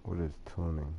What is tuning?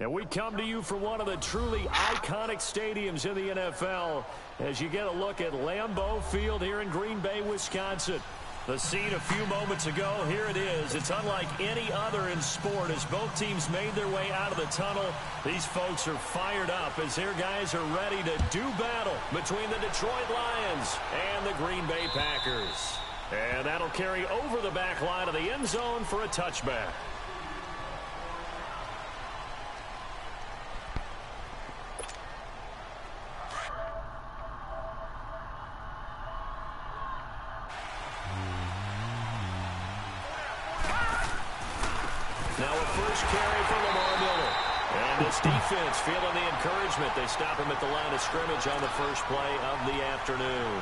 And we come to you from one of the truly iconic stadiums in the NFL as you get a look at Lambeau Field here in Green Bay, Wisconsin. The scene a few moments ago, here it is. It's unlike any other in sport as both teams made their way out of the tunnel. These folks are fired up as their guys are ready to do battle between the Detroit Lions and the Green Bay Packers. And that'll carry over the back line of the end zone for a touchback. Defense feeling the encouragement. They stop him at the line of scrimmage on the first play of the afternoon.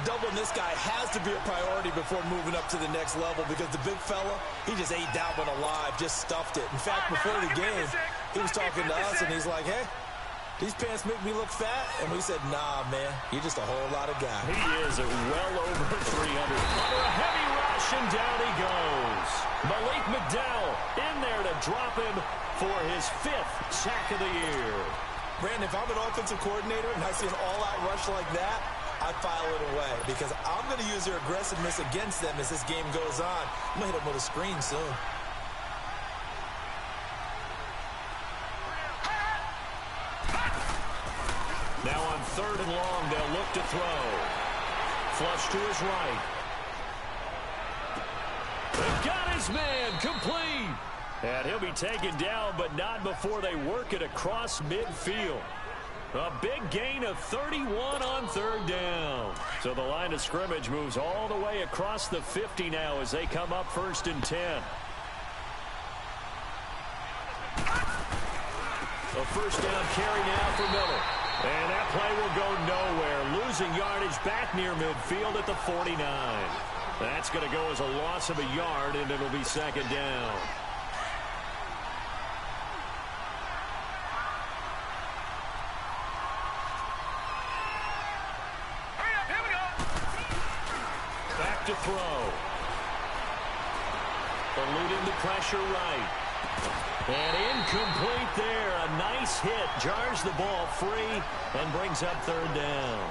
Doubling this guy has to be a priority before moving up to the next level because the big fella, he just ate that one alive, just stuffed it. In fact, before the game, he was talking to us, and he's like, hey, these pants make me look fat. And we said, nah, man, you're just a whole lot of guy. He is at well over 300. Under a heavy rush, and down he goes. Malik McDowell in there to drop him for his 5th sack of the year. Brandon, if I'm an offensive coordinator and I see an all-out rush like that, I file it away because I'm going to use their aggressiveness against them as this game goes on. I'm going to hit them with a screen soon. Now on 3rd and long, they'll look to throw. Flush to his right. They've got his man complete. And he'll be taken down, but not before they work it across midfield. A big gain of 31 on third down. So the line of scrimmage moves all the way across the 50 now as they come up 1st and 10. A first down carry now for Miller. And that play will go nowhere. Losing yardage back near midfield at the 49. That's going to go as a loss of a yard, and it'll be 2nd down. Back to throw. Eluding the pressure right. And incomplete there. A nice hit. Jars the ball free and brings up 3rd down.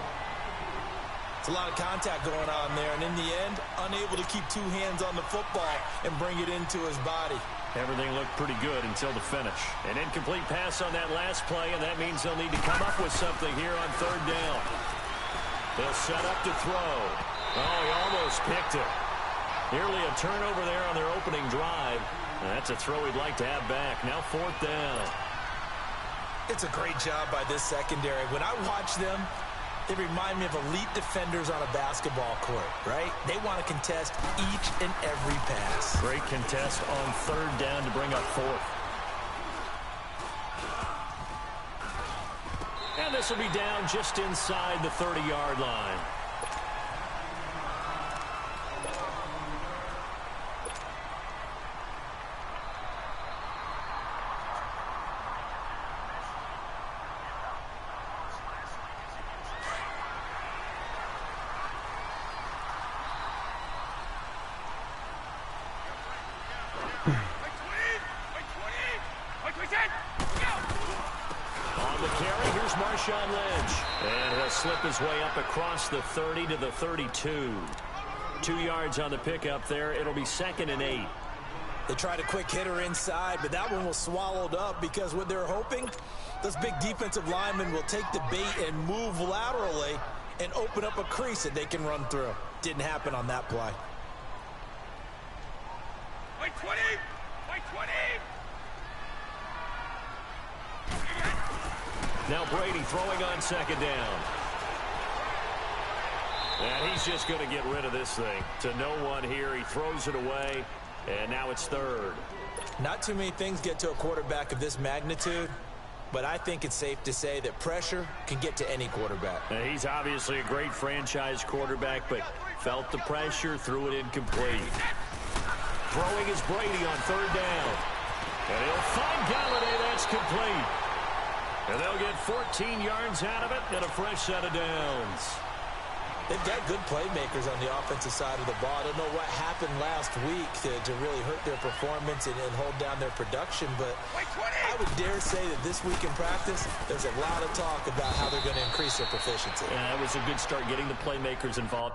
It's a lot of contact going on there, and in the end, unable to keep 2 hands on the football and bring it into his body. Everything looked pretty good until the finish. An incomplete pass on that last play, and that means they'll need to come up with something here on 3rd down. They'll set up to throw. Oh, he almost picked it. Nearly a turnover there on their opening drive. That's a throw he'd like to have back. Now 4th down. It's a great job by this secondary. When I watch them, they remind me of elite defenders on a basketball court, right? They want to contest each and every pass. Great contest on 3rd down to bring up 4th. And this will be down just inside the 30-yard line. And he'll slip his way up across the 30 to the 32. 2 yards on the pickup there. It'll be 2nd and 8. They tried a quick hitter inside, but that one was swallowed up because what they're hoping, those big defensive linemen will take the bait and move laterally and open up a crease that they can run through. Didn't happen on that play. Wait 20! Wait 20! Now Brady throwing on 2nd down. And he's just going to get rid of this thing. To no one here. He throws it away. And now it's 3rd. Not too many things get to a quarterback of this magnitude, but I think it's safe to say that pressure can get to any quarterback. Now, he's obviously a great franchise quarterback, but felt the pressure, threw it incomplete. Throwing is Brady on 3rd down. And he'll find Galladay. That's complete. And they'll get 14 yards out of it and a fresh set of downs. They've got good playmakers on the offensive side of the ball. I don't know what happened last week to really hurt their performance and hold down their production, but I would dare say that this week in practice, there's a lot of talk about how they're going to increase their proficiency. Yeah, that was a good start getting the playmakers involved.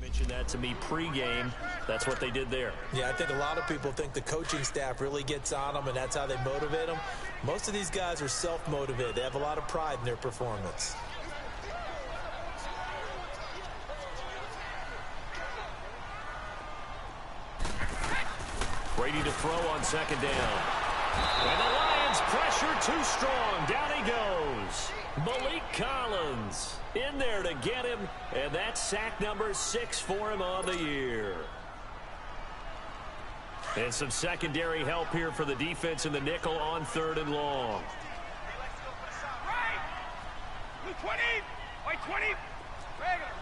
Mentioned that to me pregame. That's what they did there. Yeah, I think a lot of people think the coaching staff really gets on them, and that's how they motivate them. Most of these guys are self-motivated. They have a lot of pride in their performance. Brady to throw on 2nd down. And the Lions pressure too strong. Down he goes. Malik Collins in there to get him, and that's sack number 6 for him on the year. And some secondary help here for the defense in the nickel on 3rd and long. Right. 20. Wait 20. Regular.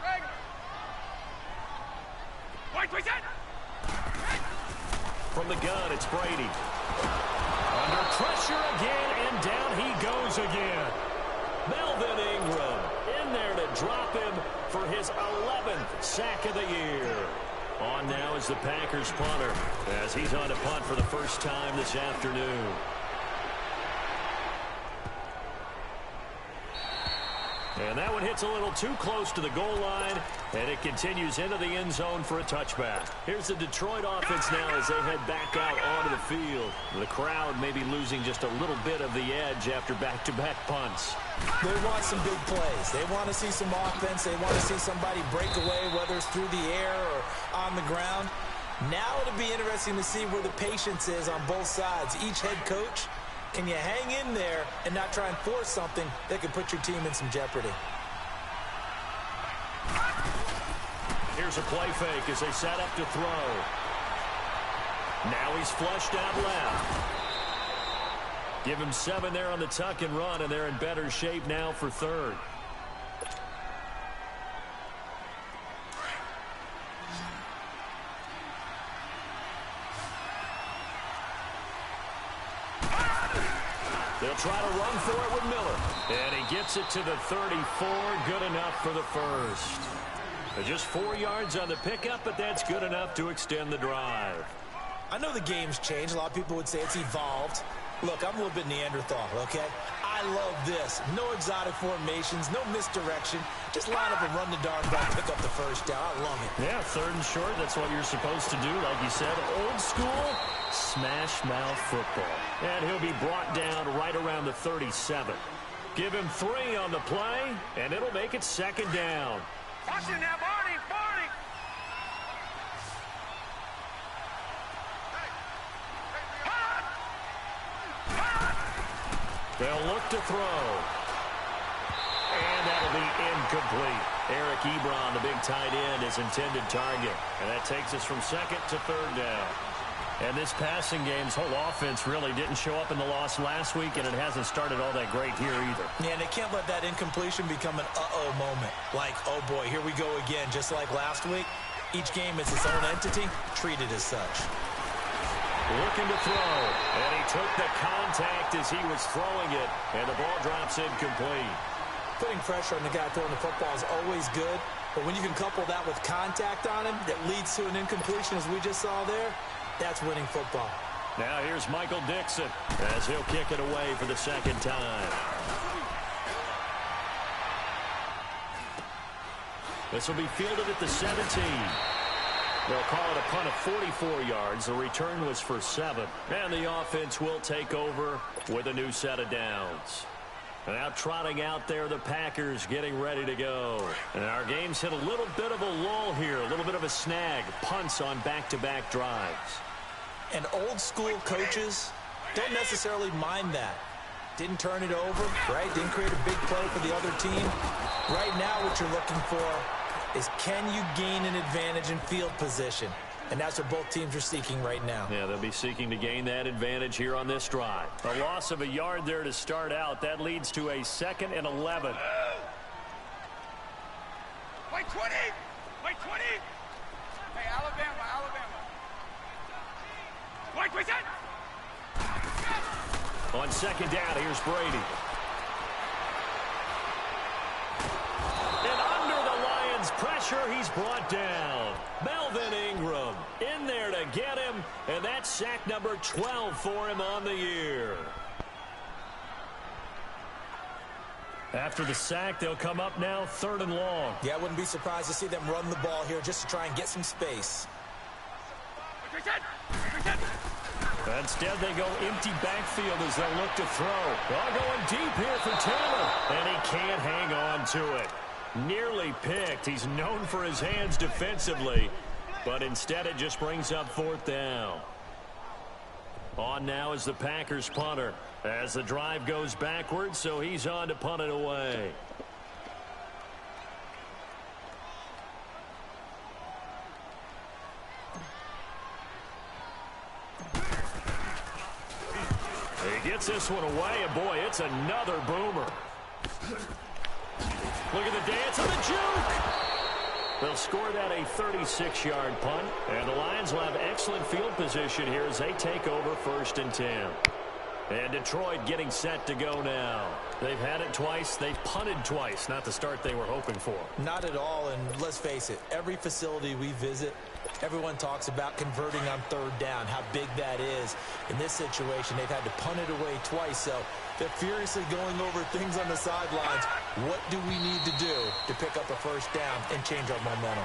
Wait 20. From the gun, it's Brady. Under pressure again, and down he goes again. Melvin Ingram in there to drop him for his 11th sack of the year. On now is the Packers punter as he's on to punt for the first time this afternoon. And that one hits a little too close to the goal line, and it continues into the end zone for a touchback. Here's the Detroit offense now as they head back out onto the field. The crowd may be losing just a little bit of the edge after back-to-back punts. They want some big plays. They want to see some offense. They want to see somebody break away, whether it's through the air or on the ground. Now it'll be interesting to see where the patience is on both sides. Each head coach, can you hang in there and not try and force something that could put your team in some jeopardy? Here's a play fake as they set up to throw. Now he's flushed out left. Give him 7 there on the tuck and run, and they're in better shape now for third. They'll try to run for it with Miller. And he gets it to the 34. Good enough for the first. Just 4 yards on the pickup, but that's good enough to extend the drive. I know the game's changed. A lot of people would say it's evolved. Look, I'm a little bit Neanderthal, okay? I love this. No exotic formations, no misdirection. Just line up and run the darn ball, pick up the first down. I love it. Yeah, 3rd and short. That's what you're supposed to do. Like you said, old school smash mouth football. And he'll be brought down right around the 37. Give him 3 on the play, and it'll make it 2nd down. Watch him now, Barney! Barney! They'll look to throw. And that'll be incomplete. Eric Ebron, the big tight end, his intended target. And that takes us from 2nd to 3rd down. And this passing game's whole offense really didn't show up in the loss last week, and it hasn't started all that great here either. Yeah, and they can't let that incompletion become an uh-oh moment. Like, oh boy, here we go again, just like last week. Each game is its own entity, treated as such. Looking to throw, and he took the contact as he was throwing it, and the ball drops incomplete. Putting pressure on the guy throwing the football is always good, but when you can couple that with contact on him that leads to an incompletion, as we just saw there, that's winning football. Now here's Michael Dixon as he'll kick it away for the 2nd time. This will be fielded at the 17. They'll call it a punt of 44 yards. The return was for 7. And the offense will take over with a new set of downs. Now trotting out there, the Packers getting ready to go. And our game's hit a little bit of a lull here, a little bit of a snag. Punts on back-to-back drives. And old school coaches don't necessarily mind that. Didn't turn it over, right? Didn't create a big play for the other team. Right now what you're looking for is, can you gain an advantage in field position? And that's what both teams are seeking right now. Yeah, they'll be seeking to gain that advantage here on this drive. A loss of a yard there to start out. That leads to a 2nd and 11. Wait 20! Wait 20! Hey, Alabama, Alabama. Wait, set! On 2nd down, here's Brady. And under the Lions' pressure, he's brought down. Melvin Ingram in there to get him, and that's sack number 12 for him on the year. After the sack, they'll come up now 3rd and long. Yeah, I wouldn't be surprised to see them run the ball here just to try and get some space. Instead, they go empty backfield as they'll look to throw. They're going deep here for Taylor, and he can't hang on to it. Nearly picked. He's known for his hands defensively, but instead it just brings up 4th down. On now is the Packers punter as the drive goes backwards, so he's on to punt it away. He gets this one away, and boy, it's another boomer. Look at the dance and the juke. They'll score that a 36-yard punt, and the Lions will have excellent field position here as they take over 1st and 10. And Detroit getting set to go now. They've had it twice. They've punted twice. Not the start they were hoping for. Not at all, and let's face it, every facility we visit, everyone talks about converting on third down, how big that is. In this situation, they've had to punt it away twice, so they're furiously going over things on the sidelines. What do we need to do to pick up a first down and change our momentum?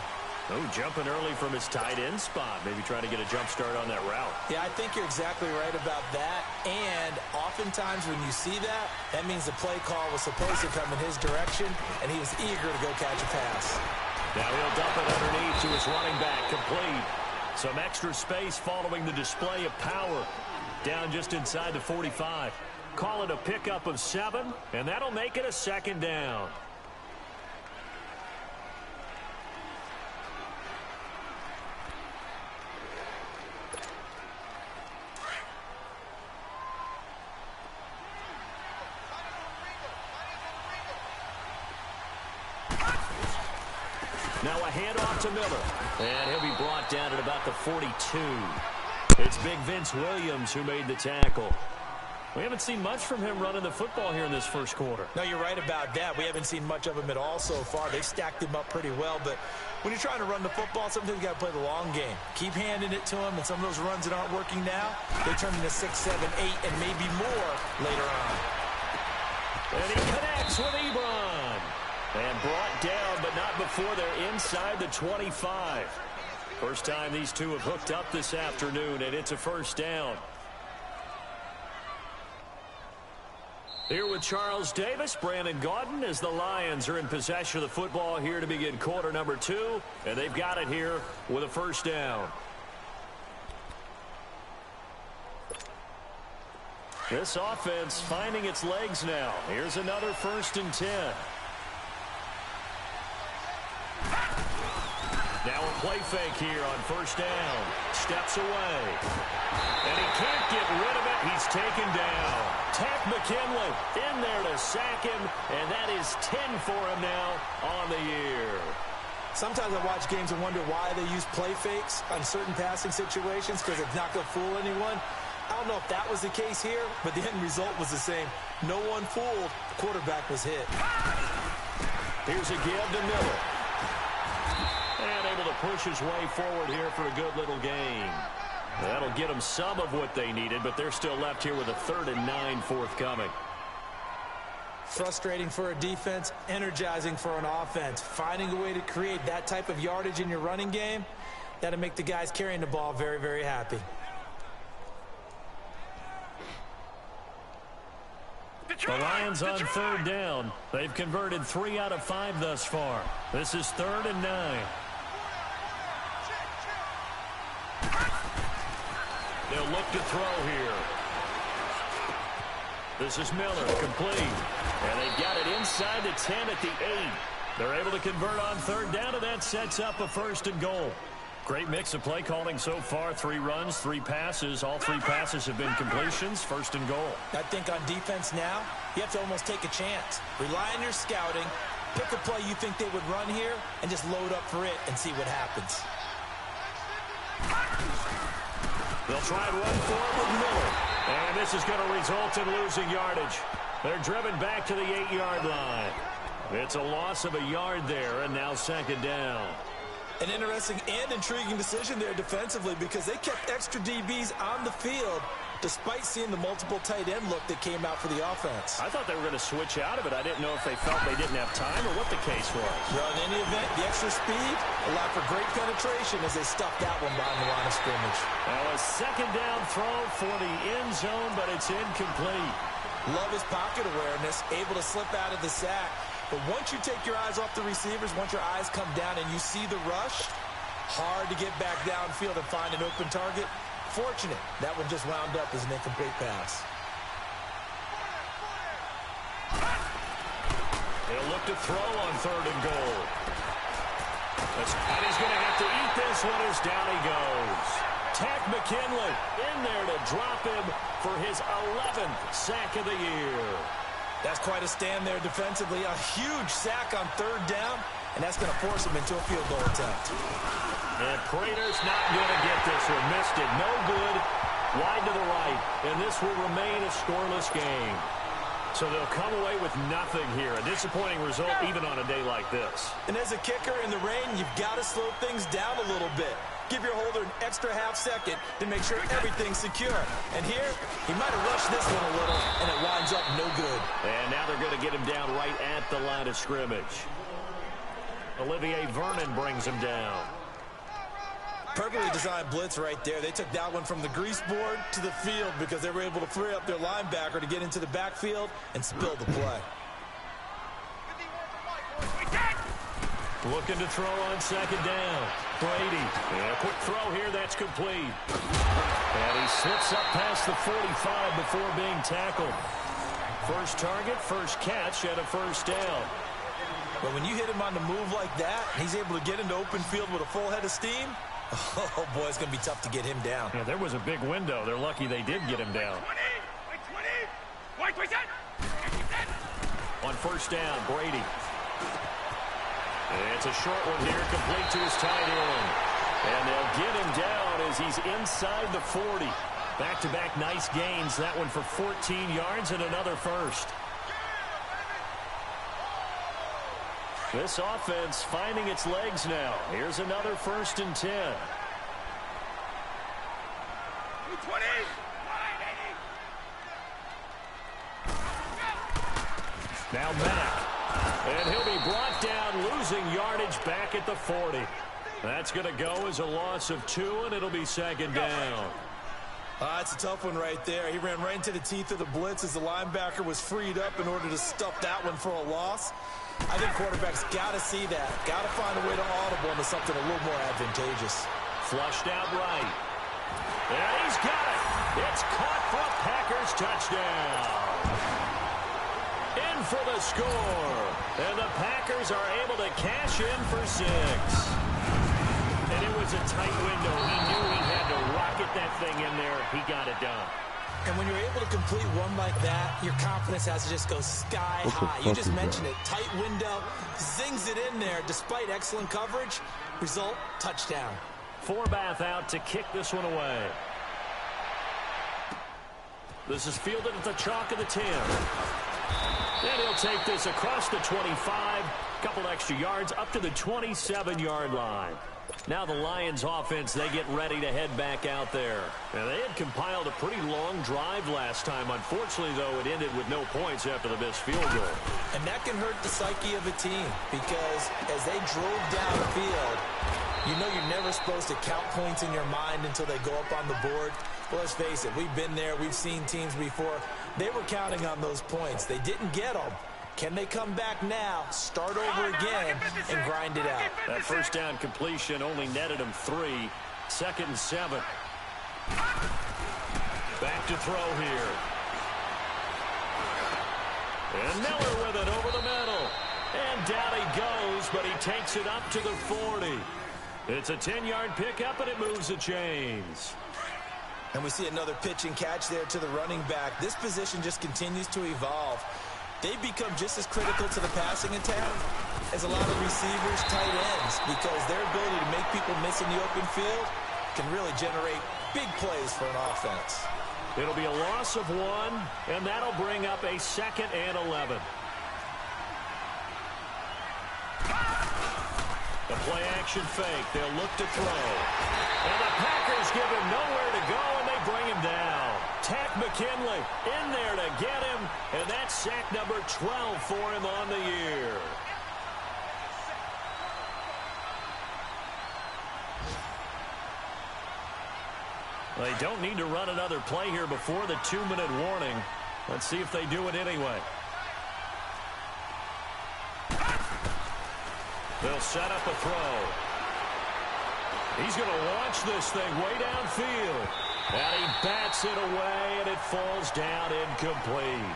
Oh, jumping early from his tight end spot. Maybe trying to get a jump start on that route. Yeah, I think you're exactly right about that. And oftentimes when you see that, that means the play call was supposed to come in his direction, and he was eager to go catch a pass. Now he'll dump it underneath to his running back, complete. Some extra space following the display of power. Down just inside the 45. Call it a pickup of 7, and that'll make it a second down. Now a handoff to Miller. And he'll be brought down at about the 42. It's big Vince Williams who made the tackle. We haven't seen much from him running the football here in this first quarter. No, you're right about that. We haven't seen much of him at all so far. They've stacked him up pretty well, but when you're trying to run the football, sometimes you got to play the long game. Keep handing it to him, and some of those runs that aren't working now, they turn into 6, 7, 8, and maybe more later on. And he connects with Ebron. And brought down, but not before they're inside the 25. First time these two have hooked up this afternoon, and it's a first down. Here with Charles Davis, Brandon Gaudin, as the Lions are in possession of the football here to begin quarter number 2. And they've got it here with a first down. This offense finding its legs now. Here's another 1st and 10. Now a play fake here on first down. Steps away. And he can't get rid of it. He's taken down. Takk McKinley in there to sack him. And that is 10 for him now on the year. Sometimes I watch games and wonder why they use play fakes on certain passing situations, because it's not going to fool anyone. I don't know if that was the case here, but the end result was the same. No one fooled. The quarterback was hit. Here's a give to Miller. And able to push his way forward here for a good little gain. That'll get them some of what they needed, but they're still left here with a 3rd and 9 forthcoming. Frustrating for a defense, energizing for an offense. Finding a way to create that type of yardage in your running game, that'll make the guys carrying the ball very, very happy. The Lions on 3rd down. They've converted 3 out of 5 thus far. This is 3rd and 9. They'll look to throw here. This is Miller, complete. And they've got it inside the 10 at the 8. They're able to convert on 3rd down, and that sets up a 1st and goal. Great mix of play calling so far. 3 runs, 3 passes. All 3 passes have been completions. 1st and goal. I think on defense now, you have to almost take a chance. Rely on your scouting. Pick a play you think they would run here and just load up for it and see what happens. They'll try and run forward with Miller. And this is going to result in losing yardage. They're driven back to the 8-yard line. It's a loss of a yard there, and now 2nd down. An interesting and intriguing decision there defensively, because they kept extra DBs on the field despite seeing the multiple tight end look that came out for the offense. I thought they were going to switch out of it. I didn't know if they felt they didn't have time or what the case was. Well, in any event, the extra speed allowed for great penetration as they stuffed that one behind the line of scrimmage. Now a 2nd down throw for the end zone, but it's incomplete. Love his pocket awareness, able to slip out of the sack. But once you take your eyes off the receivers, once your eyes come down and you see the rush, hard to get back downfield and find an open target. Fortunate, that one just wound up as an incomplete pass. They'll look to throw on 3rd and goal. And he's going to have to eat this one as down he goes. Takk McKinley in there to drop him for his 11th sack of the year. That's quite a stand there defensively. A huge sack on 3rd down, and that's going to force him into a field goal attempt. And Prater's not going to get this one. Missed it. No good. Wide to the right, and this will remain a scoreless game. So they'll come away with nothing here. A disappointing result even on a day like this. And as a kicker in the rain, you've got to slow things down a little bit. Give your holder an extra half second to make sure everything's secure. And here, he might have rushed this one a little, and it winds up no good. And now they're going to get him down right at the line of scrimmage. Olivier Vernon brings him down. Perfectly designed blitz right there. They took that one from the grease board to the field because they were able to free up their linebacker to get into the backfield and spill the play. Looking to throw on second down. Brady. And a quick throw here. That's complete. And he slips up past the 45 before being tackled. First target, first catch, and a first down. But when you hit him on the move like that, he's able to get into open field with a full head of steam. Oh, boy, it's going to be tough to get him down. Yeah, there was a big window. They're lucky they did get him down. On first down, Brady. It's a short one here, complete to his tight end. And they'll get him down as he's inside the 40. Back-to-back nice gains. That one for 14 yards and another first. This offense finding its legs now. Here's another 1st and 10. Now Mack. And he'll be brought down, losing yardage back at the 40. That's going to go as a loss of 2, and it'll be second down. That's a tough one right there. He ran right into the teeth of the blitz as the linebacker was freed up in order to stuff that one for a loss. I think quarterbacks got to see that. Got to find a way to audible into something a little more advantageous. Flushed out right. And he's got it. It's caught for a Packers touchdown. In for the score. And the Packers are able to cash in for 6. And it was a tight window. He knew he had to rocket that thing in there. He got it done. And when you're able to complete one like that, your confidence has to just go sky high. You just mentioned it. Tight window, zings it in there despite excellent coverage. Result, touchdown. Forbath out to kick this one away. This is fielded at the chalk of the 10. And he'll take this across the 25. Couple extra yards up to the 27-yard line. Now the Lions offense, they get ready to head back out there. And they had compiled a pretty long drive last time. Unfortunately, though, it ended with no points after the missed field goal. And that can hurt the psyche of a team because as they drove down the field, you know you're never supposed to count points in your mind until they go up on the board. Well, let's face it, we've been there. We've seen teams before. They were counting on those points. They didn't get them. Can they come back now, start over again, and grind it out? That first down completion only netted him 3. 2nd and 7. Back to throw here. And Miller with it over the middle. And down he goes, but he takes it up to the 40. It's a 10-yard pickup, and it moves the chains. And we see another pitch and catch there to the running back. This position just continues to evolve. They become just as critical to the passing attack as a lot of receivers, tight ends, because their ability to make people miss in the open field can really generate big plays for an offense. It'll be a loss of 1, and that'll bring up a 2nd and 11. The play-action fake. They'll look to throw. And the Packers give him nowhere to go, and they bring him down. Tack McKinley in there to get him, and that's sack number 12 for him on the year. They don't need to run another play here before the 2-minute warning. Let's see if they do it anyway. They'll set up a throw. He's going to launch this thing way downfield. And he bats it away, and it falls down incomplete.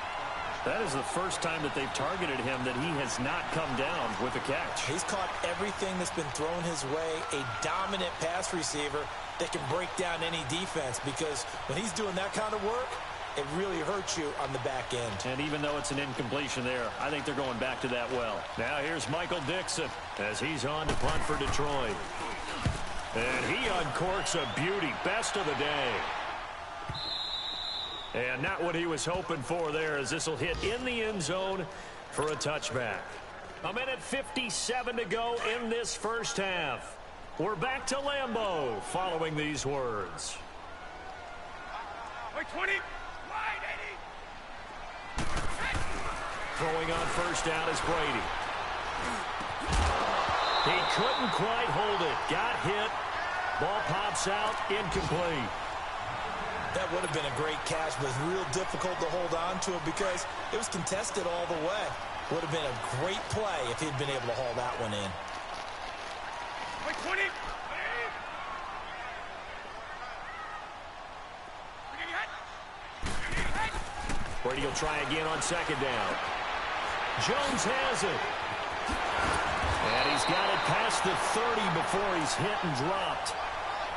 That is the first time that they've targeted him that he has not come down with a catch. He's caught everything that's been thrown his way. A dominant pass receiver that can break down any defense, because when he's doing that kind of work, it really hurts you on the back end. And even though it's an incompletion there, I think they're going back to that well. Now here's Michael Dixon as he's on to punt for Detroit. And he uncorks a beauty. Best of the day. And not what he was hoping for there, as this will hit in the end zone for a touchback. 1:57 to go in this first half. We're back to Lambeau following these words. Wait, 20. Wide, 80. Throwing on first down is Brady. He couldn't quite hold it. Got hit. Ball pops out. Incomplete. That would have been a great catch, but it's real difficult to hold on to it because it was contested all the way. Would have been a great play if he'd been able to haul that one in. Wait, 20. Brady will try again on second down. Jones has it. And he's got it past the 30 before he's hit and dropped.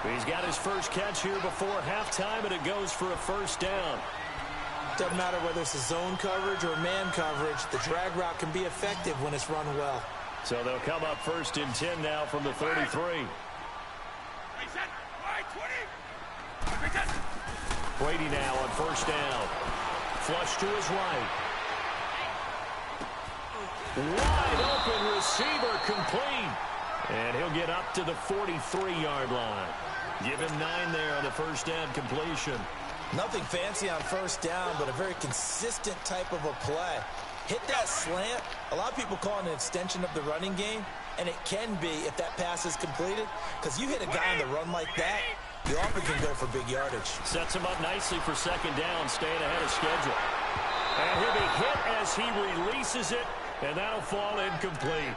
He's got his first catch here before halftime, and it goes for a first down. Doesn't matter whether it's a zone coverage or man coverage, the drag route can be effective when it's run well. So they'll come up first and 10 now from the 33. Brady now on first down. Flush to his right. Wide open receiver complete. And he'll get up to the 43-yard line. Give him 9 there on the first down completion. Nothing fancy on first down, but a very consistent type of a play. Hit that slant. A lot of people call it an extension of the running game, and it can be if that pass is completed, because you hit a guy on the run like that, you often can go for big yardage. Sets him up nicely for second down, staying ahead of schedule. And he'll be hit as he releases it, and that'll fall incomplete.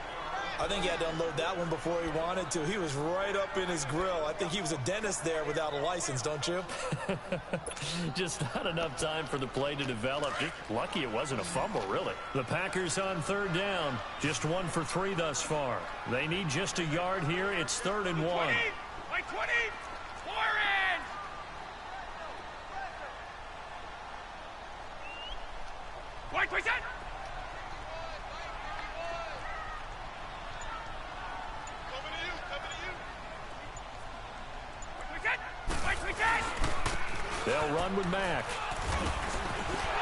I think he had to unload that one before he wanted to. He was right up in his grill. I think he was a dentist there without a license, don't you? Just not enough time for the play to develop. Lucky it wasn't a fumble, really. The Packers on third down. Just 1 for 3 thus far. They need just a yard here. It's 3rd and 1. 20. Wait, 20. 4 in. Wait, 20. They'll run with Mack.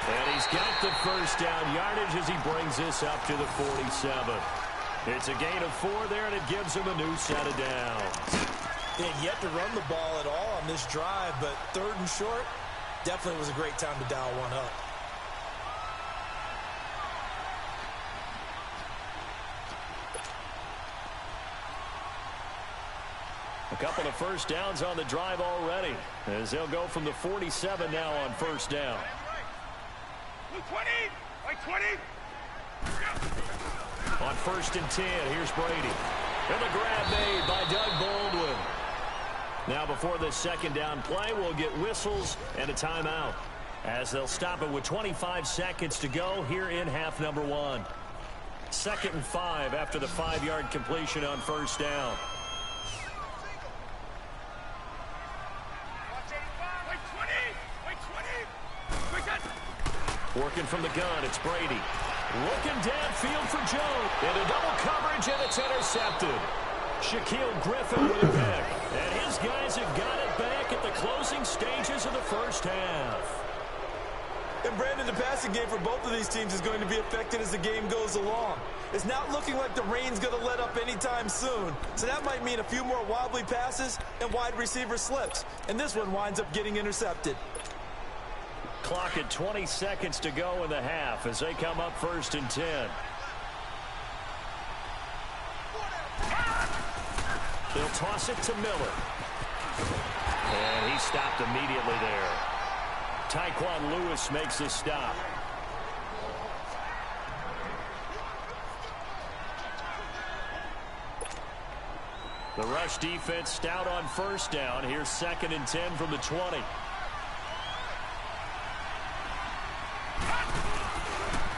And he's got the first down yardage as he brings this up to the 47. It's a gain of 4 there, and it gives him a new set of downs. They had yet to run the ball at all on this drive, but 3rd and short definitely was a great time to dial one up. A couple of first downs on the drive already, as they'll go from the 47 now on first down. 20. Wait, 20. On 1st and 10, here's Brady. And the grab made by Doug Baldwin. Now before this second down play, we'll get whistles and a timeout, as they'll stop it with 25 seconds to go here in half number 1. 2nd and 5 after the 5-yard completion on first down. Working from the gun, it's Brady. Looking downfield for Jones. Into double coverage, and it's intercepted. Shaquille Griffin with a pick. And his guys have got it back at the closing stages of the first half. And Brandon, the passing game for both of these teams is going to be affected as the game goes along. It's not looking like the rain's going to let up anytime soon. So that might mean a few more wobbly passes and wide receiver slips. And this one winds up getting intercepted. Clock at 20 seconds to go in the half as they come up 1st and 10. They'll toss it to Miller. And he stopped immediately there. Tyquan Lewis makes the stop. The rush defense stout on first down. Here's 2nd and 10 from the 20.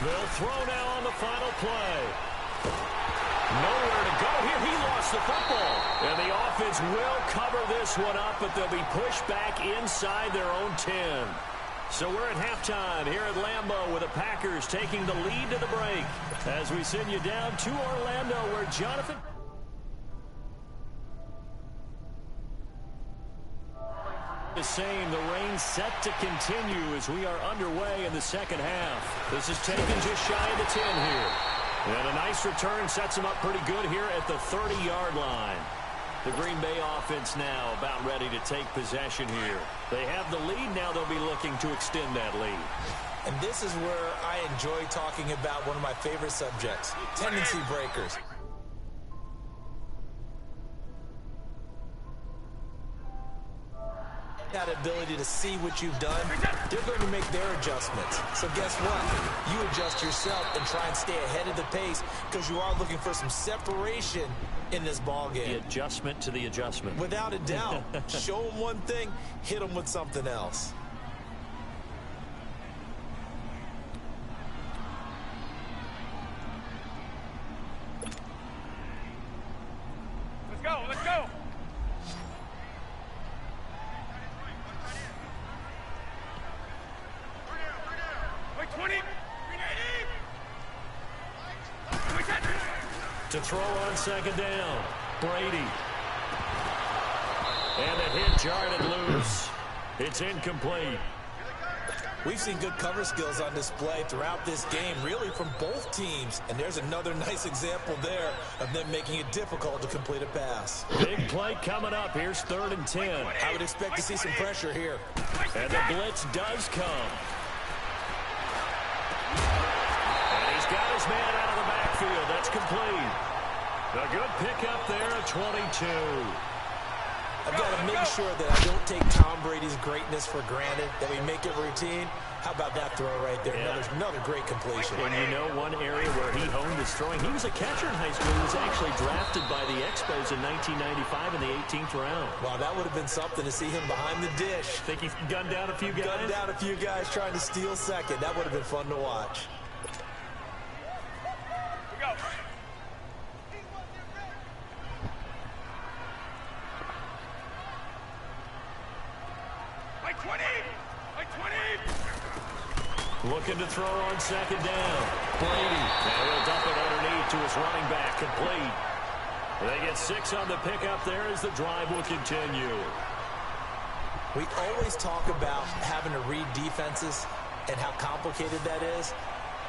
They'll throw now on the final play. Nowhere to go here. He lost the football. And the offense will cover this one up, but they'll be pushed back inside their own 10. So we're at halftime here at Lambeau with the Packers taking the lead to the break. As we send you down to Orlando, where Jonathan... The same, the rain set to continue as we are underway in the second half. This is taken just shy of the 10 here. And a nice return sets them up pretty good here at the 30-yard line. The Green Bay offense now about ready to take possession here. They have the lead now. They'll be looking to extend that lead. And this is where I enjoy talking about one of my favorite subjects, tendency breakers. That ability to see what you've done, they're going to make their adjustments. So guess what? You adjust yourself and try and stay ahead of the pace because you are looking for some separation in this ball game. The adjustment to the adjustment. Without a doubt. Show them one thing, hit them with something else. Let's go, let's go. To throw on second down, Brady. And the hit jarred loose. It's incomplete. We've seen good cover skills on display throughout this game, really from both teams. And there's another nice example there of them making it difficult to complete a pass. Big play coming up. Here's 3rd and 10. I would expect to see some pressure here. And the blitz does come. And he's got his man out of the backfield. That's complete. A good pickup there at 22. I've got to make sure that I don't take Tom Brady's greatness for granted, that we make it routine. How about that throw right there? Yeah. Another great completion. And you know one area where he honed his throwing. He was a catcher in high school. He was actually drafted by the Expos in 1995 in the 18th round. Wow, that would have been something to see him behind the dish. Think he gunned down a few guys? Gunned down a few guys trying to steal second. That would have been fun to watch. We go. Looking to throw on second down. Brady. And he'll dump it underneath to his running back. Complete. They get 6 on the pickup there as the drive will continue. We always talk about having to read defenses and how complicated that is.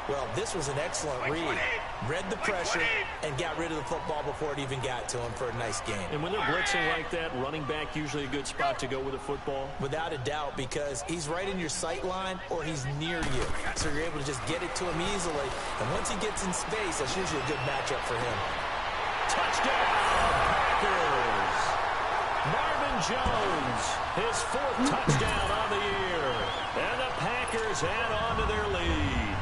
Well, this was an excellent read. Read the pressure and got rid of the football before it even got to him for a nice game. And when they're blitzing like that, running back usually a good spot to go with the football? Without a doubt, because he's right in your sight line or he's near you. So you're able to just get it to him easily. And once he gets in space, that's usually a good matchup for him. Touchdown, Packers! Marvin Jones, his 4th touchdown on the year. And the Packers add on to their lead.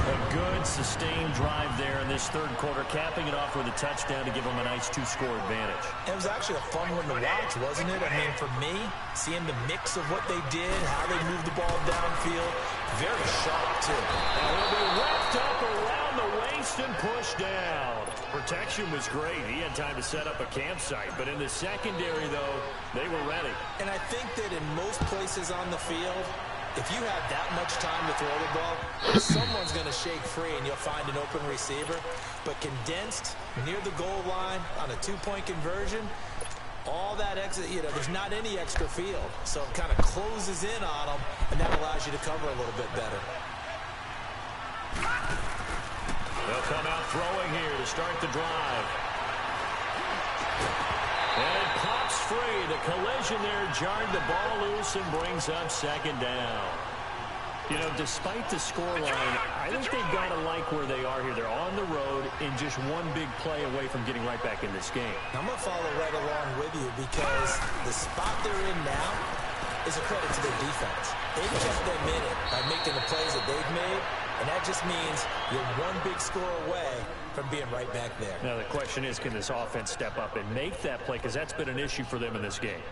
A good, sustained drive there in this 3rd quarter, capping it off with a touchdown to give them a nice 2-score advantage. It was actually a fun one to watch, wasn't it? I mean, for me, seeing the mix of what they did, how they moved the ball downfield, very sharp, too. And he'll be wrapped up around the waist and pushed down. Protection was great. He had time to set up a campsite, but in the secondary, though, they were ready. And I think that in most places on the field, if you have that much time to throw the ball, someone's going to shake free and you'll find an open receiver. But condensed near the goal line on a 2-point conversion, all that extra, there's not any extra field. So it kind of closes in on them, and that allows you to cover a little bit better. They'll come out throwing here to start the drive. And it pops free. The collision there jarred the ball loose and brings up second down. You know, despite the scoreline, I think they've got to like where they are here. They're on the road in just one big play away from getting right back in this game. I'm going to follow right along with you because the spot they're in now is a credit to their defense. They've kept them in it by making the plays that they've made, and that just means you're one big score away from being right back there. Now the question is, can this offense step up and make that play? Because that's been an issue for them in this game.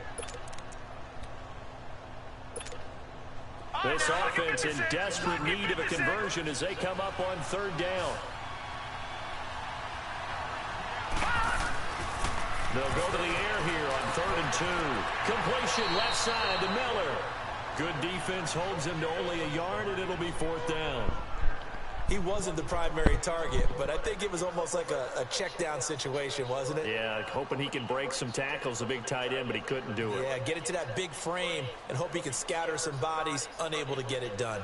This offense in desperate need of a conversion as they come up on 3rd down. They'll go to the air here on 3rd and 2. Completion left side to Miller. Good defense holds him to only a yard, and it'll be 4th down. He wasn't the primary target, but I think it was almost like a check down situation, wasn't it? Yeah, hoping he can break some tackles, a big tight end, but he couldn't do it. Yeah, get it to that big frame and hope he can scatter some bodies, unable to get it done.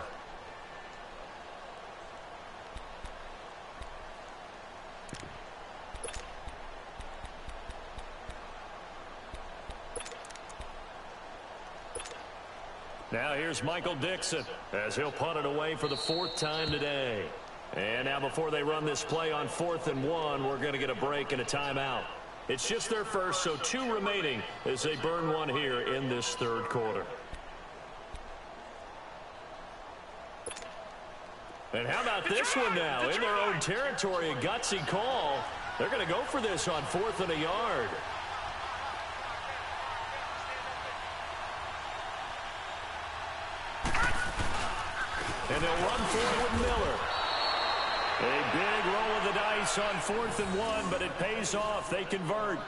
Now here's Michael Dixon as he'll punt it away for the 4th time today. And now before they run this play on 4th and 1, we're going to get a break and a timeout. It's just their first, so 2 remaining as they burn one here in this 3rd quarter. And how about this one now? In their own territory, a gutsy call. They're going to go for this on 4th and a yard. And they'll run forward with Miller. A big roll of the dice on 4th and 1, but it pays off. They convert.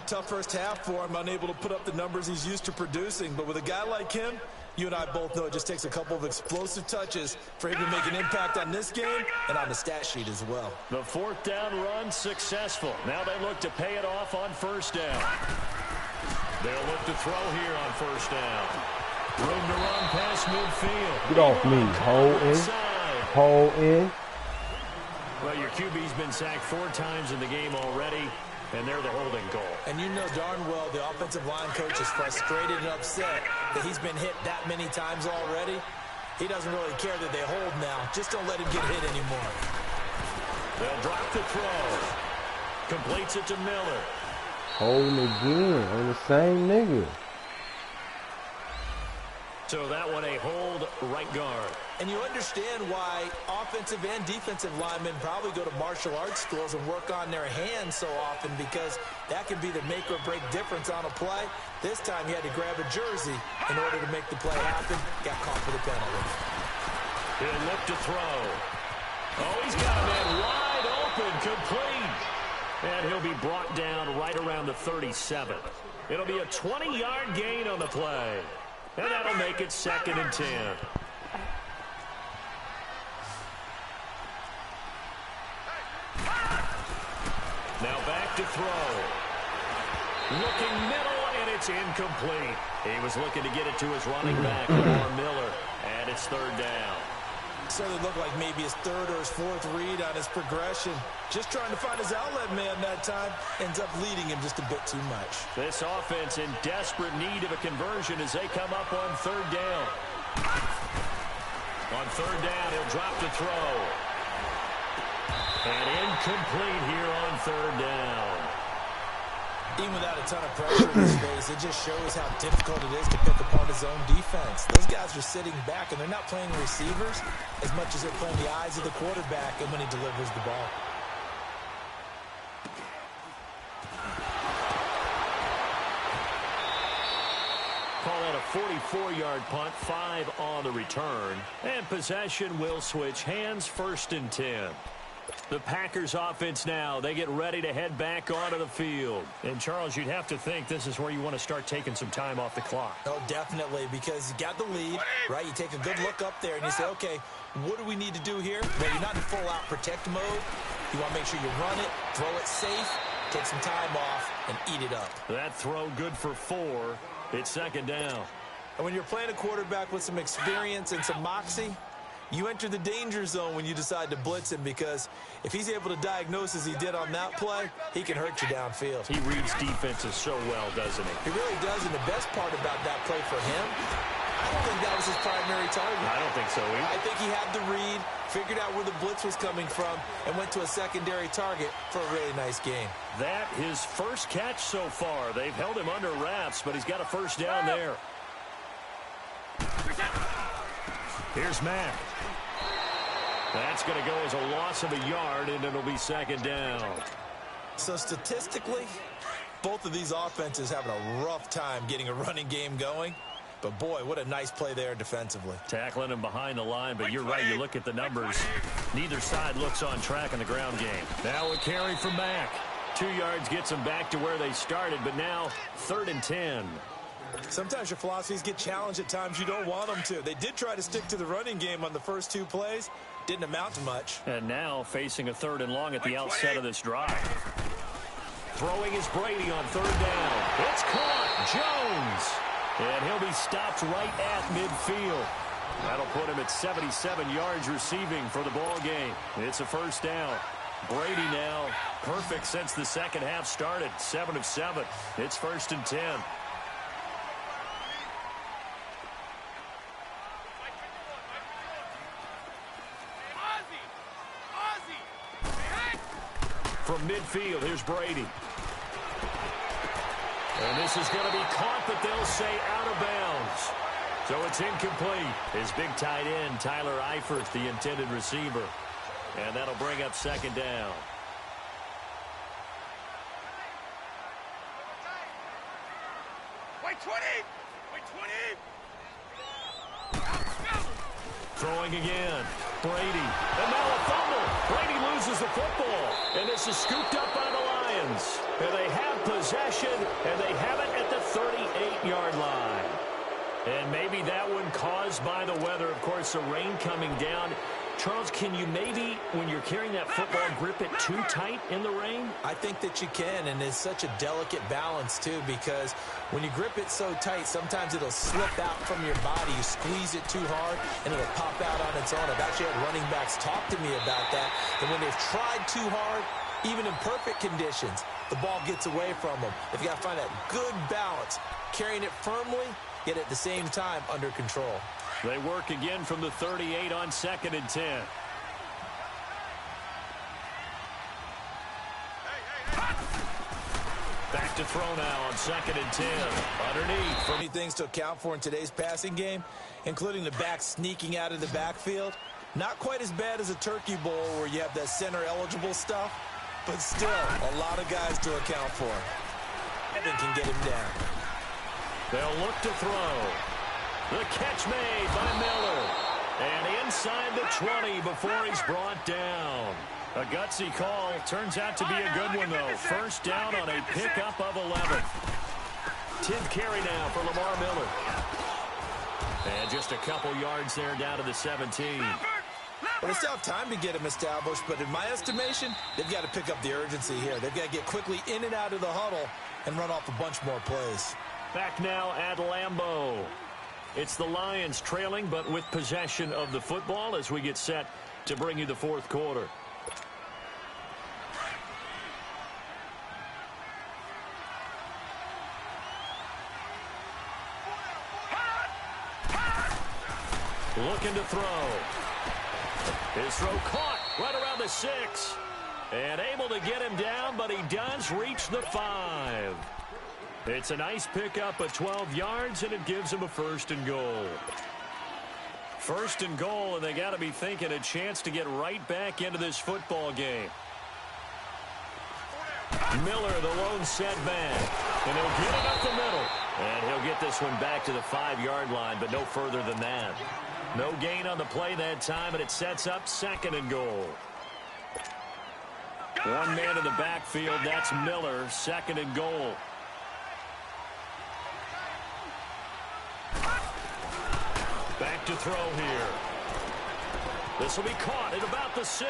Tough first half for him, unable to put up the numbers he's used to producing. But with a guy like him, you and I both know it just takes a couple of explosive touches for him to make an impact on this game and on the stat sheet as well. The 4th down run successful. Now they look to pay it off on 1st down. They'll look to throw here on 1st down. Room to run past midfield. Get off me. Hole in. Well, your QB's been sacked 4 times in the game already, and they're the holding goal. And you know darn well the offensive line coach is frustrated and upset that he's been hit that many times already. He doesn't really care that they hold now. Just don't let him get hit anymore. They'll drop the throw. Completes it to Miller. Holding again on the same nigga. So that one a hold right guard. And you understand why offensive and defensive linemen probably go to martial arts schools and work on their hands so often, because that can be the make or break difference on a play. This time he had to grab a jersey in order to make the play happen. Got caught for the penalty. He'll look to throw. Oh, he's got a man wide open, complete. And he'll be brought down right around the 37. It'll be a 20-yard gain on the play. And that'll make it 2nd and 10. Now back to throw. Looking middle, and it's incomplete. He was looking to get it to his running back, Lamar Miller, and it's 3rd down. So it looked like maybe his 3rd or his 4th read on his progression. Just trying to find his outlet man that time. Ends up leading him just a bit too much. This offense in desperate need of a conversion as they come up on 3rd down. On 3rd down, he'll drop the throw. And incomplete here on 3rd down. Even without a ton of pressure in his face, it just shows how difficult it is to pick apart his own defense. Those guys are sitting back, and they're not playing receivers as much as they're playing the eyes of the quarterback and when he delivers the ball. Call that a 44-yard punt, 5 on the return. And possession will switch hands, 1st and 10. The Packers offense now, they get ready to head back onto the field. And, Charles, you'd have to think this is where you want to start taking some time off the clock. Oh, definitely, because you got the lead, right? You take a good look up there and you say, okay, what do we need to do here? Well, you're not in full-out protect mode. You want to make sure you run it, throw it safe, take some time off, and eat it up. That throw good for 4. It's 2nd down. And when you're playing a quarterback with some experience and some moxie, you enter the danger zone when you decide to blitz him, because if he's able to diagnose as he did on that play, he can hurt you downfield. He reads defenses so well, doesn't he? He really does, and the best part about that play for him, I don't think that was his primary target. I don't think so either. I think he had the read, figured out where the blitz was coming from, and went to a secondary target for a really nice game. That his first catch so far. They've held him under wraps, but he's got a 1st down there. Here's Mack. That's going to go as a loss of a yard, and it'll be 2nd down. So statistically, both of these offenses having a rough time getting a running game going. But, boy, what a nice play there defensively. Tackling him behind the line, but you're right. You look at the numbers. Neither side looks on track in the ground game. Now a carry from Mack. 2 yards gets them back to where they started, but now 3rd and 10. Sometimes your philosophies get challenged at times you don't want them to. They did try to stick to the running game on the first 2 plays. Didn't amount to much. And now facing a 3rd and long at the outset of this drive. Throwing is Brady on 3rd down. It's caught. Jones. And he'll be stopped right at midfield. That'll put him at 77 yards receiving for the ball game. It's a 1st down. Brady now perfect since the second half started. 7 of 7. It's 1st and 10. From midfield, here's Brady. And this is going to be caught, but they'll say out of bounds. So it's incomplete. His big tight end, Tyler Eifert, the intended receiver. And that'll bring up 2nd down. Wait 20! Wait 20! Throwing again. Brady. And now a fumble. Brady loses the football. And this is scooped up by the Lions. And they have possession, and they have it at the 38-yard line. And maybe that one caused by the weather. Of course, the rain coming down. Charles, can you maybe, when you're carrying that football, grip it too tight in the rain? I think that you can, and it's such a delicate balance, too, because when you grip it so tight, sometimes it'll slip out from your body. You squeeze it too hard, and it'll pop out on its own. I've actually had running backs talk to me about that, and when they've tried too hard, even in perfect conditions, the ball gets away from them. They've got to find that good balance, carrying it firmly, yet at the same time under control. They work again from the 38 on 2nd and 10. Back to throw now on 2nd and 10. Underneath. Many things to account for in today's passing game, including the back sneaking out of the backfield. Not quite as bad as a turkey bowl where you have that center-eligible stuff, but still a lot of guys to account for. Evan can get him down. They'll look to throw. The catch made by Miller. And inside the 20 before he's brought down. A gutsy call. Turns out to be a good one, though. 1st down on a pickup of 11. 10th carry now for Lamar Miller. And just a couple yards there down to the 17. Well, they still have time to get him established, but in my estimation, they've got to pick up the urgency here. They've got to get quickly in and out of the huddle and run off a bunch more plays. Back now at Lambeau. It's the Lions trailing, but with possession of the football as we get set to bring you the 4th quarter. Looking to throw. His throw caught right around the 6. And able to get him down, but he does reach the 5. It's a nice pickup of 12 yards, and it gives him a 1st and goal. 1st and goal, and they got to be thinking a chance to get right back into this football game. Miller, the lone setback, and he'll get it up the middle. And he'll get this one back to the 5-yard line, but no further than that. No gain on the play that time, and it sets up 2nd and goal. One man in the backfield, that's Miller, 2nd and goal. Back to throw here. This will be caught at about the 6.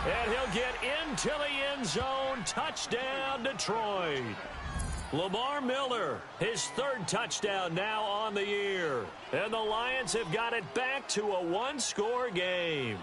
And he'll get into the end zone. Touchdown, Detroit. Lamar Miller, his 3rd touchdown now on the year. And the Lions have got it back to a 1-score game.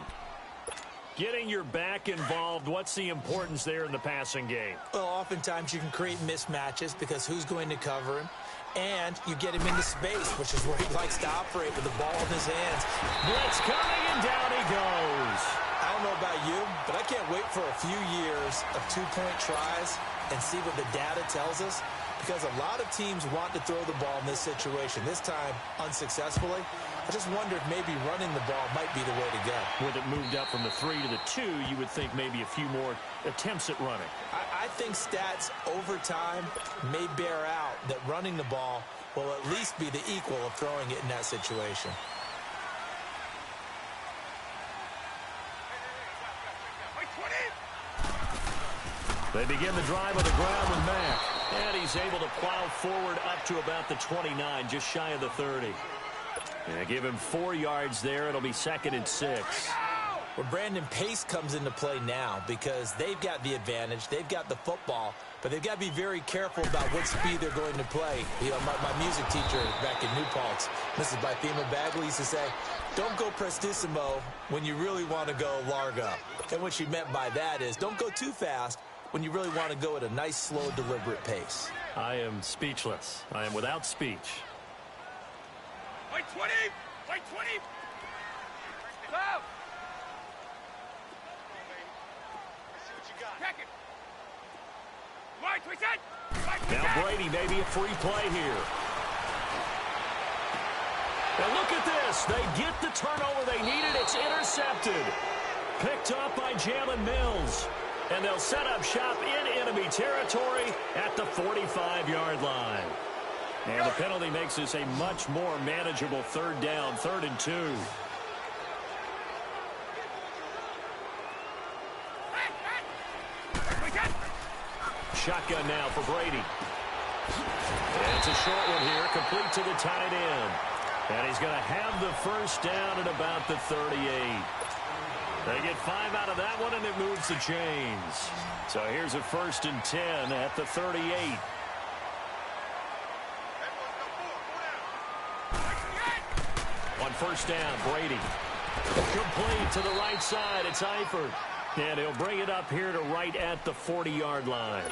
Getting your back involved, what's the importance there in the passing game? Well, oftentimes you can create mismatches because who's going to cover him? And you get him into space, which is where he likes to operate with the ball in his hands. Blitz coming, and down he goes. I don't know about you, but I can't wait for a few years of 2-point tries and see what the data tells us, because a lot of teams want to throw the ball in this situation. This time, unsuccessfully. I just wonder if maybe running the ball might be the way to go. With it moved up from the 3 to the 2, you would think maybe a few more attempts at running. I think stats over time may bear out that running the ball will at least be the equal of throwing it in that situation. They begin the drive on the ground with Mack. And he's able to plow forward up to about the 29, just shy of the 30. And give him 4 yards there. It'll be 2nd and 6. Well, Brandon, pace comes into play now because they've got the advantage. They've got the football, but they've got to be very careful about what speed they're going to play. You know, my music teacher back in New Paltz, Mrs. Bythema Bagley, used to say, don't go prestissimo when you really want to go larga. And what she meant by that is don't go too fast when you really want to go at a nice, slow, deliberate pace. I am speechless. I am without speech. White 20! White 20! Stop! Check it! White, we set! Now Brady, maybe a free play here. And look at this. They get the turnover they needed. It's intercepted. Picked up by Jalen Mills. And they'll set up shop in enemy territory at the 45-yard line. And the penalty makes this a much more manageable third down, 3rd and 2. Shotgun now for Brady. And it's a short one here, complete to the tight end. And he's going to have the first down at about the 38. They get 5 out of that one, and it moves the chains. So here's a 1st and 10 at the 38. On 1st down, Brady. Complete to the right side. It's Eifert. And he'll bring it up here to right at the 40-yard line.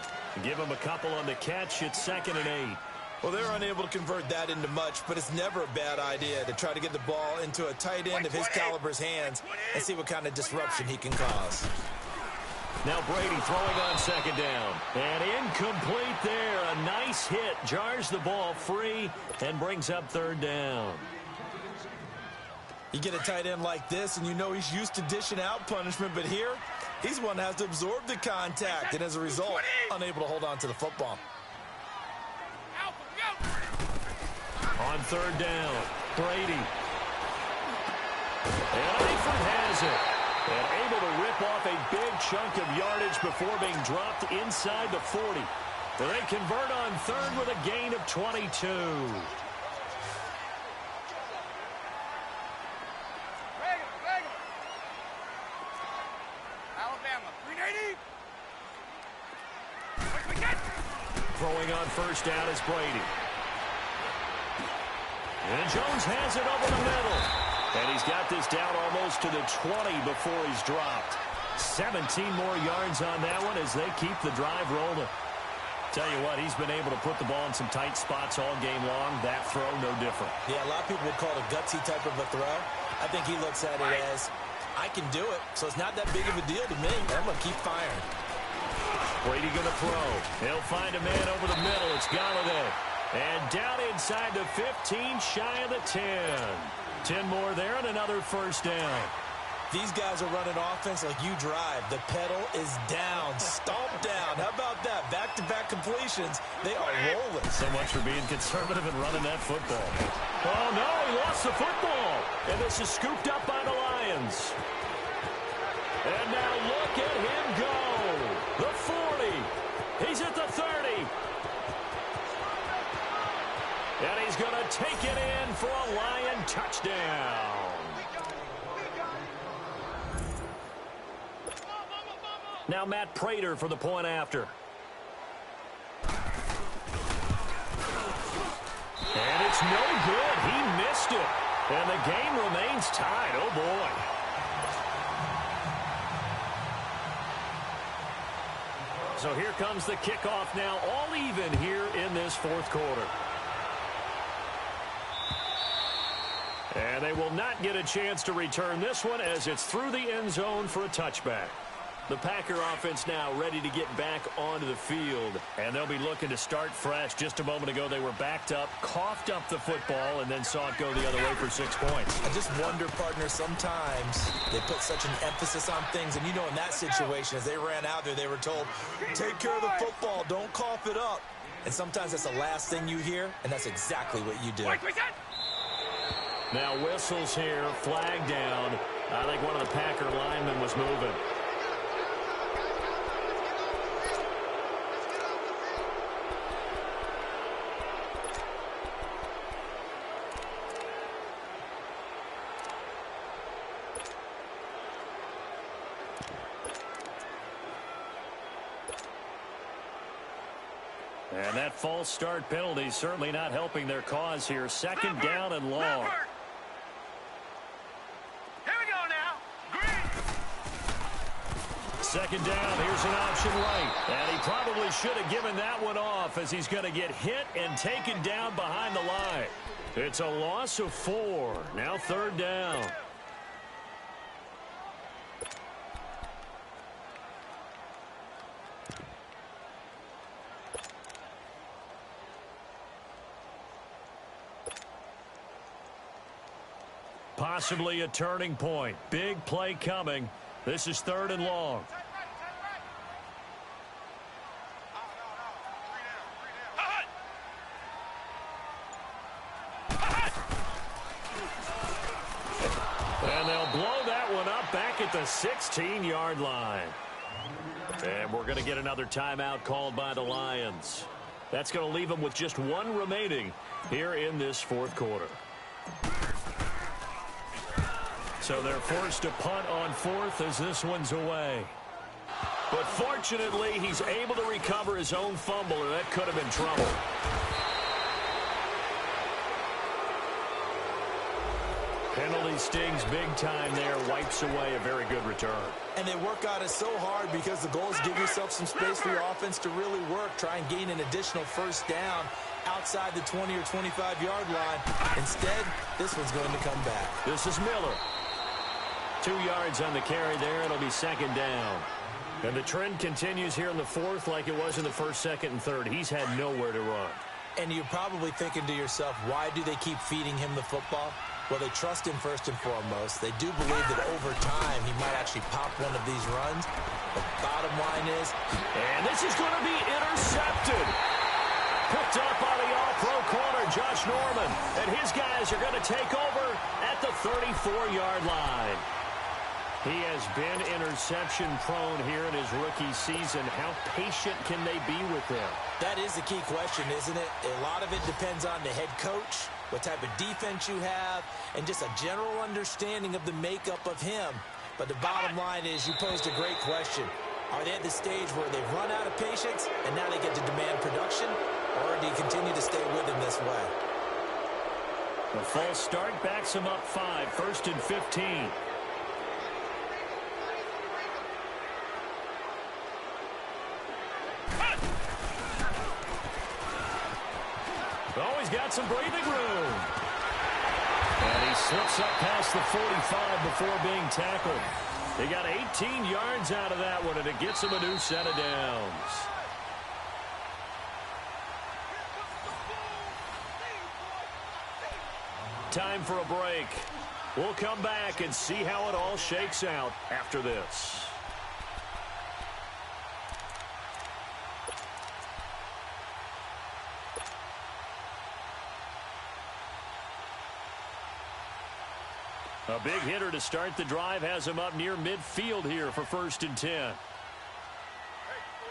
Give him a couple on the catch. It's 2nd and 8. Well, they're unable to convert that into much, but it's never a bad idea to try to get the ball into a tight end of his caliber's hands and see what kind of disruption he can cause. Now Brady throwing on 2nd down. And incomplete there. A nice hit. Jars the ball free and brings up 3rd down. You get a tight end like this, and you know he's used to dishing out punishment, but here, he's the one that has to absorb the contact, and as a result, unable to hold on to the football. On 3rd down, Brady. And Eifert has it. And able to rip off a big chunk of yardage before being dropped inside the 40. But they convert on 3rd with a gain of 22. Alabama, 380! Throwing on 1st down is Brady. And Jones has it over the middle. And he's got this down almost to the 20 before he's dropped. 17 more yards on that one as they keep the drive rolling. Tell you what, he's been able to put the ball in some tight spots all game long. That throw, no different. Yeah, a lot of people would call it a gutsy type of a throw. I think he looks at it as, I can do it, so it's not that big of a deal to me. I'm going to keep firing. Brady going to throw. He'll find a man over the middle. It's Galladay. And down inside the 15, shy of the 10. 10 more there and another 1st down. These guys are running offense like you drive. The pedal is down, stomped down. How about that? Back-to-back completions. They are rolling. So much for being conservative and running that football. Oh, no, he lost the football. And this is scooped up by the Lions. And now look at him go. The 40. He's at the 30. And he's going to take it in for a Lion touchdown. Now Matt Prater for the point after. And it's no good. He missed it. And the game remains tied. Oh, boy. So here comes the kickoff now, all even here in this 4th quarter. And they will not get a chance to return this one as it's through the end zone for a touchback. The Packer offense now ready to get back onto the field. And they'll be looking to start fresh. Just a moment ago, they were backed up, coughed up the football, and then saw it go the other way for 6 points. I just wonder, partner, sometimes they put such an emphasis on things. And you know, in that situation, as they ran out there, they were told, take care of the football, don't cough it up. And sometimes that's the last thing you hear, and that's exactly what you do. Now whistles here, flag down. I think one of the Packer linemen was moving. And that false start penalty certainly not helping their cause here. Second down and long. Here we go now. Green. Second down, here's an option right. And he probably should have given that one off as he's going to get hit and taken down behind the line. It's a loss of 4. Now third down. Possibly a turning point. Big play coming. This is third and long. And they'll blow that one up back at the 16-yard line. And we're going to get another timeout called by the Lions. That's going to leave them with just one remaining here in this fourth quarter. So they're forced to punt on fourth as this one's away. But fortunately, he's able to recover his own fumble, or that could have been trouble. Penalty stings big time there, wipes away a very good return. And they work on it so hard because the goal is give yourself some space for your offense to really work. Try and gain an additional first down outside the 20 or 25-yard line. Instead, this one's going to come back. This is Miller. 2 yards on the carry there. It'll be second down. And the trend continues here in the fourth like it was in the first, second, and third. He's had nowhere to run. And you're probably thinking to yourself, why do they keep feeding him the football? Well, they trust him first and foremost. They do believe that over time he might actually pop one of these runs. The bottom line is... And this is going to be intercepted. Picked up by the all-pro corner, Josh Norman. And his guys are going to take over at the 34-yard line. He has been interception-prone here in his rookie season. How patient can they be with him? That is the key question, isn't it? A lot of it depends on the head coach, what type of defense you have, and just a general understanding of the makeup of him. But the bottom line is you posed a great question. Are they at the stage where they've run out of patience and now they get to demand production? Or do you continue to stay with him this way? The false start backs him up 5, first and 15. He's got some breathing room. And he slips up past the 45 before being tackled. He got 18 yards out of that one, and it gets him a new set of downs. Time for a break. We'll come back and see how it all shakes out after this. A big hitter to start the drive has him up near midfield here for first and 10. Hey, go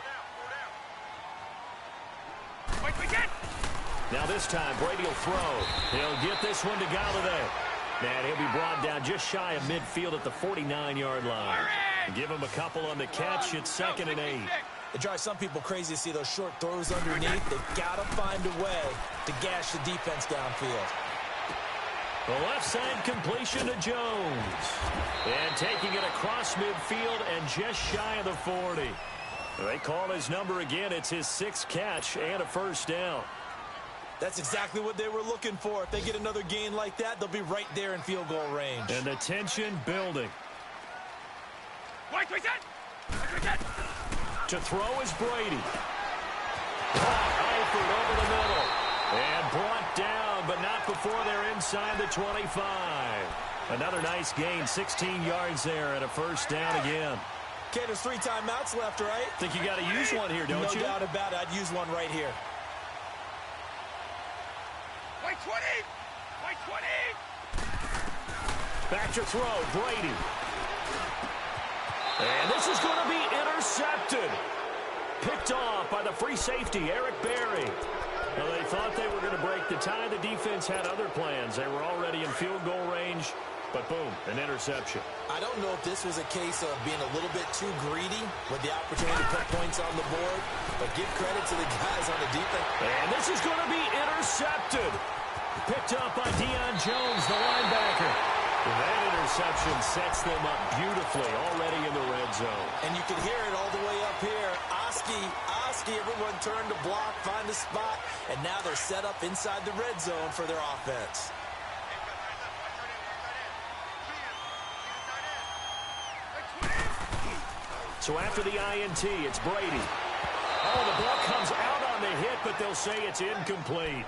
down. Wait, we get. Now this time, Brady will throw. He'll get this one to Galladay. And he'll be brought down just shy of midfield at the 49-yard line. Give him a couple on the catch. It's second and 8. It drives some people crazy to see those short throws underneath. They've got to find a way to gash the defense downfield. The left side completion to Jones. And taking it across midfield and just shy of the 40. They call his number again. It's his 6th catch and a first down. That's exactly what they were looking for. If they get another gain like that, they'll be right there in field goal range. And the tension building. Wait, we get. To throw is Brady. Eifert over the middle. And brought down, but not before they're inside the 25. Another nice gain, 16 yards there, and a first down again. Okay, there's 3 timeouts left, right? Think you got to use one here, don't you? No doubt about it. I'd use one right here. Wait, 20. Wait, 20. Back to throw, Brady. And this is going to be intercepted. Picked off by the free safety, Eric Berry. Well, they thought they were going to break the tie. The defense had other plans. They were already in field goal range. But boom, an interception. I don't know if this was a case of being a little bit too greedy with the opportunity to put points on the board, but give credit to the guys on the defense. And this is going to be intercepted. Picked up by Deion Jones, the linebacker. That interception sets them up beautifully already in the red zone. And you can hear it all the way up here. Oski, everyone turned to block, find a spot, and now they're set up inside the red zone for their offense. So after the INT, it's Brady. Oh, the ball comes out on the hit, but they'll say it's incomplete.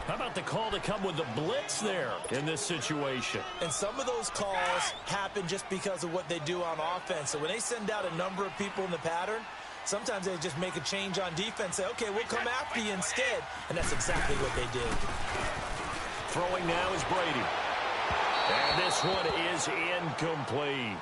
How about the call to come with the blitz there in this situation? And some of those calls happen just because of what they do on offense. So when they send out a number of people in the pattern, sometimes they just make a change on defense, say, okay, we'll come after you instead. And that's exactly what they did. Throwing now is Brady. And this one is incomplete.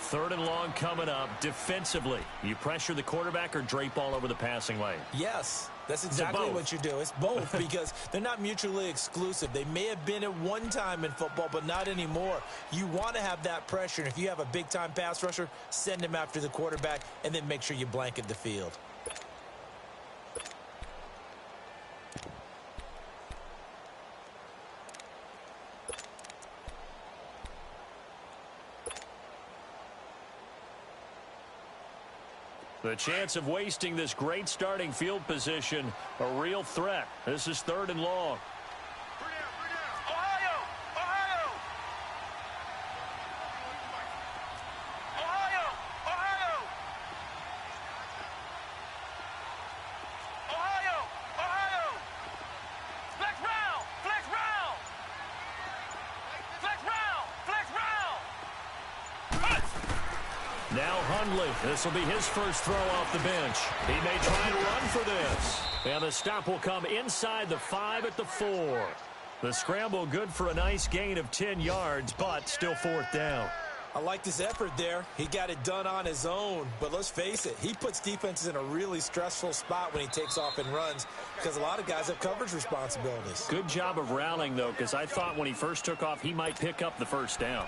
3rd and long coming up. Defensively, you pressure the quarterback or drape all over the passing lane? Yes, that's exactly what you do. It's both because they're not mutually exclusive. They may have been at one time in football, but not anymore. You want to have that pressure. And if you have a big-time pass rusher, send him after the quarterback and then make sure you blanket the field. The chance of wasting this great starting field position, a real threat. This is 3rd and long. Ohio! Ohio! Ohio! Ohio! Ohio! Ohio! Flex round! Flex round! Flex round! Flex round! Now Hundley. This will be his first throw off the bench. He may try and run for this. And the stop will come inside the 5 at the 4. The scramble good for a nice gain of 10 yards, but still 4th down. I like this effort there. He got it done on his own. But let's face it, he puts defenses in a really stressful spot when he takes off and runs because a lot of guys have coverage responsibilities. Good job of rallying, though, because I thought when he first took off, he might pick up the 1st down.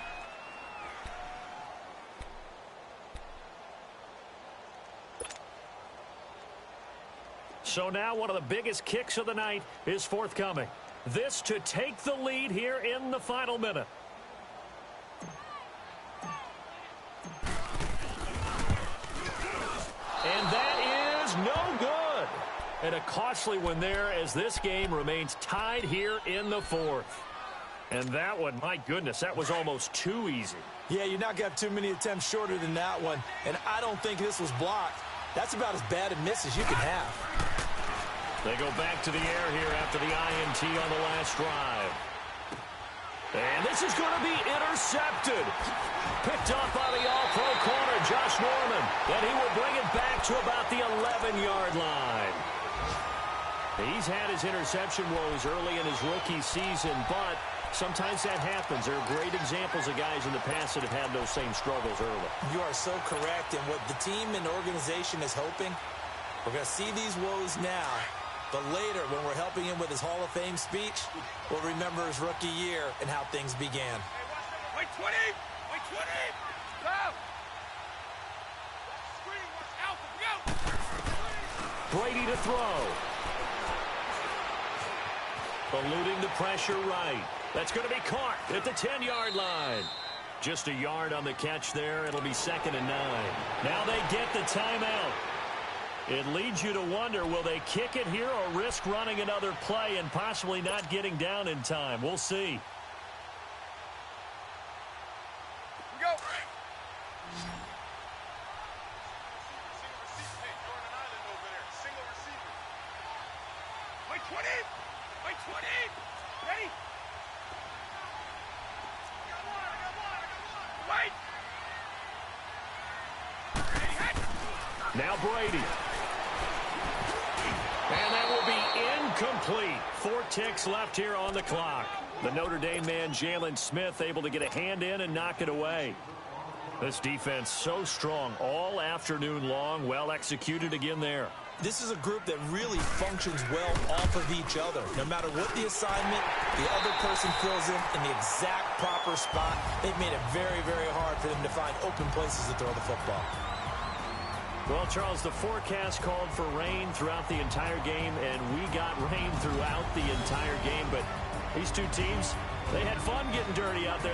So now one of the biggest kicks of the night is forthcoming. This to take the lead here in the final minute. And that is no good. And a costly one there as this game remains tied here in the 4th. And that one, my goodness, that was almost too easy. Yeah, you're not going to have too many attempts shorter than that one. And I don't think this was blocked. That's about as bad a miss as you can have. They go back to the air here after the INT on the last drive. And this is going to be intercepted. Picked up by the all-pro corner, Josh Norman. And he will bring it back to about the 11-yard line. He's had his interception woes early in his rookie season, but sometimes that happens. There are great examples of guys in the past that have had those same struggles early. You are so correct. And what the team and organization is hoping, we're going to see these woes now, but later when we're helping him with his Hall of Fame speech, we'll remember his rookie year and how things began. Wait 20! Wait 20! Go! Screen, watch out! Go! Brady to throw. Eluding the pressure right. That's going to be caught at the 10-yard line. Just a yard on the catch there. It'll be 2nd and 9. Now they get the timeout. It leads you to wonder, will they kick it here or risk running another play and possibly not getting down in time? We'll see. Go! Wait 20! Wait 20! Ready? Wait! Now Brady. And that will be incomplete. 4 ticks left here on the clock. The Notre Dame man, Jalen Smith, able to get a hand in and knock it away. This defense so strong all afternoon long. Well executed again there. This is a group that really functions well off of each other. No matter what the assignment, the other person fills in the exact proper spot. They've made it very, very hard for them to find open places to throw the football. Well, Charles, the forecast called for rain throughout the entire game, and we got rain throughout the entire game. But these two teams, they had fun getting dirty out there.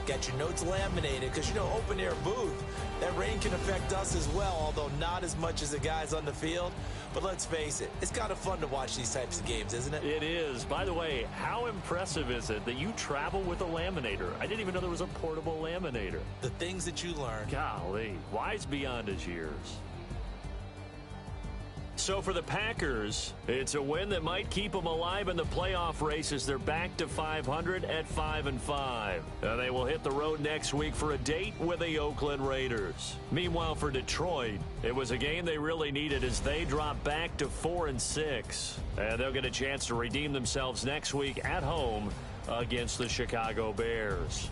Got your notes laminated because, you know, open-air booth, that rain can affect us as well, although not as much as the guys on the field. But let's face it, it's kind of fun to watch these types of games, isn't it? It is. By the way, how impressive is it that you travel with a laminator? I didn't even know there was a portable laminator. The things that you learn. Golly, wise beyond his years. So for the Packers, it's a win that might keep them alive in the playoff race as they're back to 500 at 5-5. They will hit the road next week for a date with the Oakland Raiders. Meanwhile, for Detroit, it was a game they really needed as they drop back to 4-6. And they'll get a chance to redeem themselves next week at home against the Chicago Bears.